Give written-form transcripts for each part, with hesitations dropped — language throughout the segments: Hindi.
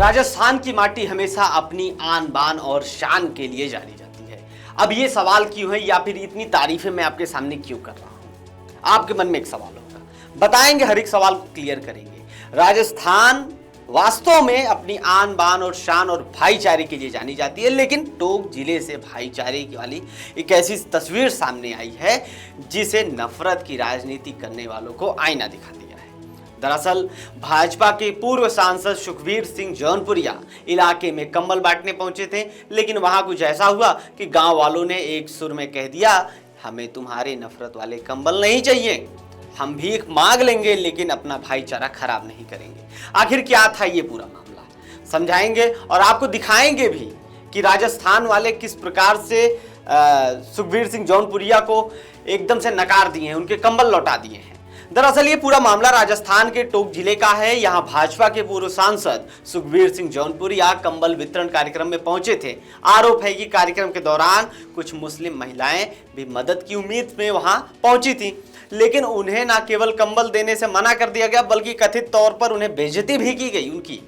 राजस्थान की माटी हमेशा अपनी आन बान और शान के लिए जानी जाती है। अब ये सवाल क्यों है या फिर इतनी तारीफें मैं आपके सामने क्यों कर रहा हूँ? आपके मन में एक सवाल होगा, बताएंगे, हर एक सवाल को क्लियर करेंगे। राजस्थान वास्तव में अपनी आन बान और शान और भाईचारे के लिए जानी जाती है, लेकिन टोंक जिले से भाईचारे की वाली एक ऐसी तस्वीर सामने आई है जिसे नफरत की राजनीति करने वालों को आईना दिखा दिया है। दरअसल भाजपा के पूर्व सांसद सुखबीर सिंह जौनपुरिया इलाके में कंबल बांटने पहुंचे थे, लेकिन वहां कुछ ऐसा हुआ कि गांव वालों ने एक सुर में कह दिया, हमें तुम्हारे नफरत वाले कंबल नहीं चाहिए, हम भीख मांग लेंगे लेकिन अपना भाईचारा खराब नहीं करेंगे। आखिर क्या था ये पूरा मामला, समझाएंगे और आपको दिखाएंगे भी कि राजस्थान वाले किस प्रकार से सुखबीर सिंह जौनपुरिया को एकदम से नकार दिए हैं, उनके कंबल लौटा दिए हैं। दरअसल ये पूरा मामला राजस्थान के टोंक जिले का है। यहाँ भाजपा के पूर्व सांसद सुखबीर सिंह जौनपुरिया कंबल वितरण कार्यक्रम में पहुंचे थे। आरोप है कि कार्यक्रम के दौरान कुछ मुस्लिम महिलाएं भी मदद की उम्मीद में वहां पहुंची थी, लेकिन उन्हें न केवल कंबल देने से मना कर दिया गया बल्कि कथित तौर पर उन्हें बेइज्जती भी की गई उनकी।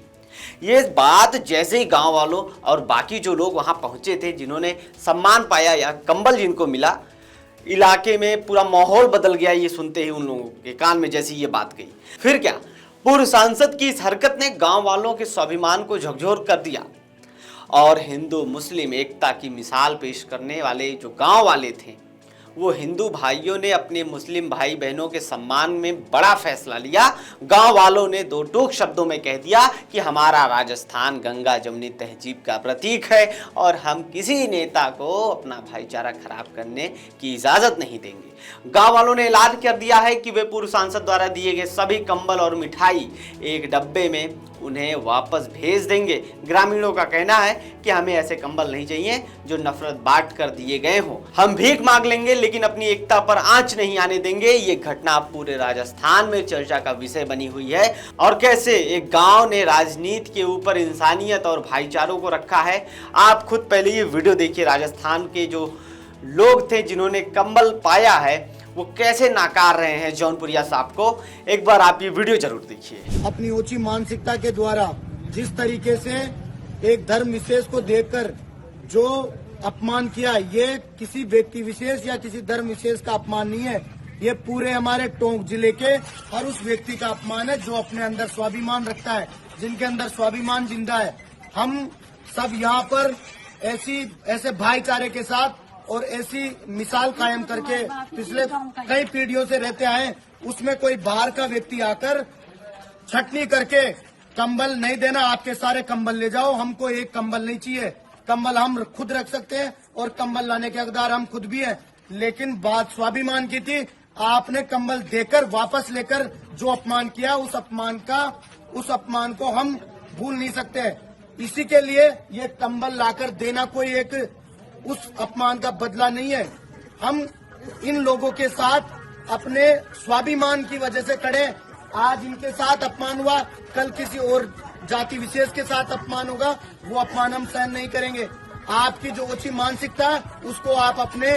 ये बात जैसे ही गांव वालों और बाकी जो लोग वहां पहुंचे थे, जिन्होंने सम्मान पाया या कंबल जिनको मिला, इलाके में पूरा माहौल बदल गया। ये सुनते ही उन लोगों के कान में जैसी ये बात गई, फिर क्या, पूर्व सांसद की इस हरकत ने गांव वालों के स्वाभिमान को झकझोर कर दिया और हिंदू मुस्लिम एकता की मिसाल पेश करने वाले जो गांव वाले थे, वो हिंदू भाइयों ने अपने मुस्लिम भाई बहनों के सम्मान में बड़ा फैसला लिया। गांव वालों ने दो टूक शब्दों में कह दिया कि हमारा राजस्थान गंगा जमुनी तहजीब का प्रतीक है और हम किसी नेता को अपना भाईचारा खराब करने की इजाजत नहीं देंगे। गांव वालों ने ऐलान कर दिया है कि वे पूर्व सांसद द्वारा दिए गए सभी कंबल और मिठाई एक डब्बे में उन्हें वापस भेज देंगे। ग्रामीणों का कहना है कि हमें ऐसे कंबल नहीं चाहिए जो नफरत बांट कर दिए गए हों। हम भीख मांग लेंगे लेकिन अपनी एकता पर आंच नहीं आने देंगे। ये घटना पूरे राजस्थान में चर्चा का विषय बनी हुई है और कैसे एक गांव ने राजनीति के ऊपर इंसानियत और भाईचारों को रखा है। आप खुद पहले ये वीडियो देखिए, राजस्थान के जो लोग थे जिन्होंने कंबल पाया है वो कैसे नाकार रहे हैं जौनपुरिया साहब को। एक बार आप ये वीडियो जरूर देखिए। अपनी ऊंची मानसिकता के द्वारा जिस तरीके से एक धर्म विशेष को देखकर जो अपमान किया, ये किसी व्यक्ति विशेष या किसी धर्म विशेष का अपमान नहीं है, ये पूरे हमारे टोंक जिले के हर उस व्यक्ति का अपमान है जो अपने अंदर स्वाभिमान रखता है, जिनके अंदर स्वाभिमान जिंदा है। हम सब यहाँ पर ऐसे भाईचारे के साथ और ऐसी मिसाल कायम करके पिछले कई पीढ़ियों से रहते आए। उसमें कोई बाहर का व्यक्ति आकर छटनी करके कंबल नहीं देना, आपके सारे कंबल ले जाओ, हमको एक कंबल नहीं चाहिए। कंबल हम खुद रख सकते हैं और कंबल लाने के हकदार हम खुद भी हैं, लेकिन बात स्वाभिमान की थी। आपने कंबल देकर वापस लेकर जो अपमान किया, उस अपमान को हम भूल नहीं सकते। इसी के लिए ये कंबल लाकर देना कोई एक उस अपमान का बदला नहीं है। हम इन लोगों के साथ अपने स्वाभिमान की वजह से खड़े। आज इनके साथ अपमान हुआ, कल किसी और जाति विशेष के साथ अपमान होगा, वो अपमान हम सहन नहीं करेंगे। आपकी जो ऊंची मानसिकता है उसको आप अपने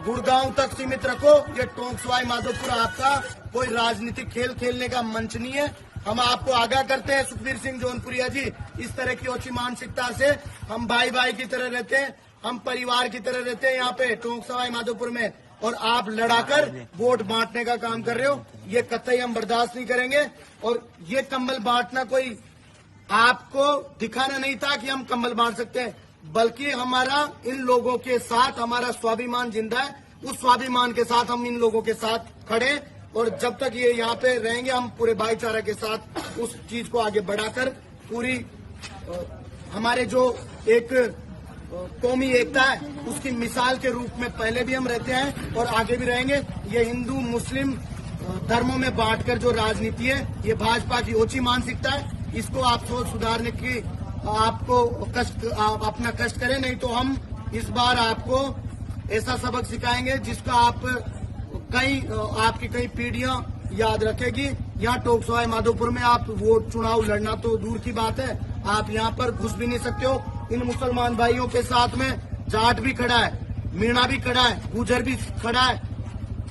गुड़गांव तक सीमित रखो। ये टोंक सवाई माधोपुर आपका कोई राजनीतिक खेल खेलने का मंच नहीं है। हम आपको आगाह करते हैं सुखबीर सिंह जौनपुरिया जी, इस तरह की ऊंची मानसिकता से हम भाई भाई की तरह रहते हैं, हम परिवार की तरह रहते हैं यहाँ पे टोंक सवाई माधोपुर में, और आप लड़ाकर वोट बांटने का काम कर रहे हो, ये कतई हम बर्दाश्त नहीं करेंगे। और ये कंबल बांटना कोई आपको दिखाना नहीं था कि हम कंबल बांट सकते हैं, बल्कि हमारा इन लोगों के साथ हमारा स्वाभिमान जिंदा है। उस स्वाभिमान के साथ हम इन लोगों के साथ खड़े, और जब तक ये यहाँ पे रहेंगे हम पूरे भाईचारा के साथ उस चीज को आगे बढ़ाकर पूरी हमारे जो एक कौमी एकता है उसकी मिसाल के रूप में पहले भी हम रहते हैं और आगे भी रहेंगे। ये हिंदू मुस्लिम धर्मों में बांटकर जो राजनीति है, ये भाजपा की ऊंची मानसिकता है। इसको आप सोच सुधारने की आपको आप अपना कष्ट करें, नहीं तो हम इस बार आपको ऐसा सबक सिखाएंगे जिसका आपकी कई पीढ़ियां याद रखेगी। यहाँ टोंक सवाई माधोपुर में आप वोट चुनाव लड़ना तो दूर की बात है, आप यहाँ पर घुस भी नहीं सकते हो। इन मुसलमान भाइयों के साथ में जाट भी खड़ा है, मीणा भी खड़ा है, गुजर भी खड़ा है,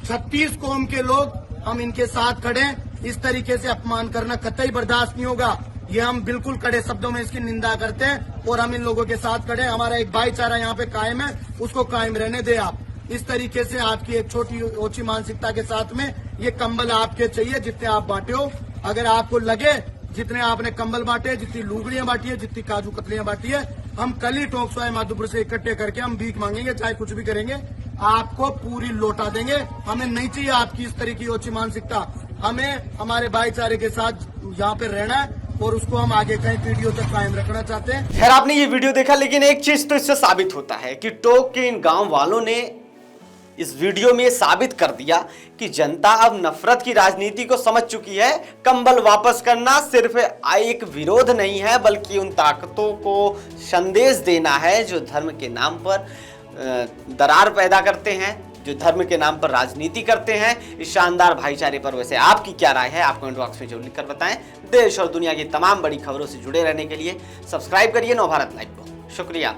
36 कौम के लोग हम इनके साथ खड़े हैं। इस तरीके से अपमान करना कतई बर्दाश्त नहीं होगा। ये हम बिल्कुल कड़े शब्दों में इसकी निंदा करते हैं और हम इन लोगों के साथ खड़े हैं। हमारा एक भाईचारा यहाँ पे कायम है, उसको कायम रहने दे आप। इस तरीके से आपकी एक छोटी ओछी मानसिकता के साथ में ये कंबल आपके चाहिए जितने आप बांटे हो। अगर आपको लगे जितने आपने कंबल बांटे, जितनी लुगड़ियां बांटी है, जितनी काजू कतलियां बांटी है, हम कल ही टोंक सवाई माधोपुर से इकट्ठे करके हम भीख मांगेंगे, चाहे कुछ भी करेंगे, आपको पूरी लौटा देंगे। हमें नहीं चाहिए आपकी इस तरह की ओछी मानसिकता। हमें हमारे भाईचारे के साथ यहाँ पे रहना है और उसको हम आगे कई पीढ़ियों तक कायम रखना चाहते हैं। खैर, आपने ये वीडियो देखा, लेकिन एक चीज तो इससे साबित होता है कि टोंक के इन गांव वालों ने इस वीडियो में साबित कर दिया कि जनता अब नफरत की राजनीति को समझ चुकी है। कंबल वापस करना सिर्फ एक विरोध नहीं है, बल्कि उन ताकतों को संदेश देना है जो धर्म के नाम पर दरार पैदा करते हैं, जो धर्म के नाम पर राजनीति करते हैं। इस शानदार भाईचारे पर वैसे आपकी क्या राय है, आप कमेंट बॉक्स में जरूर लिखकर बताएं। देश और दुनिया की तमाम बड़ी खबरों से जुड़े रहने के लिए सब्सक्राइब करिए नवभारत लाइव को। शुक्रिया।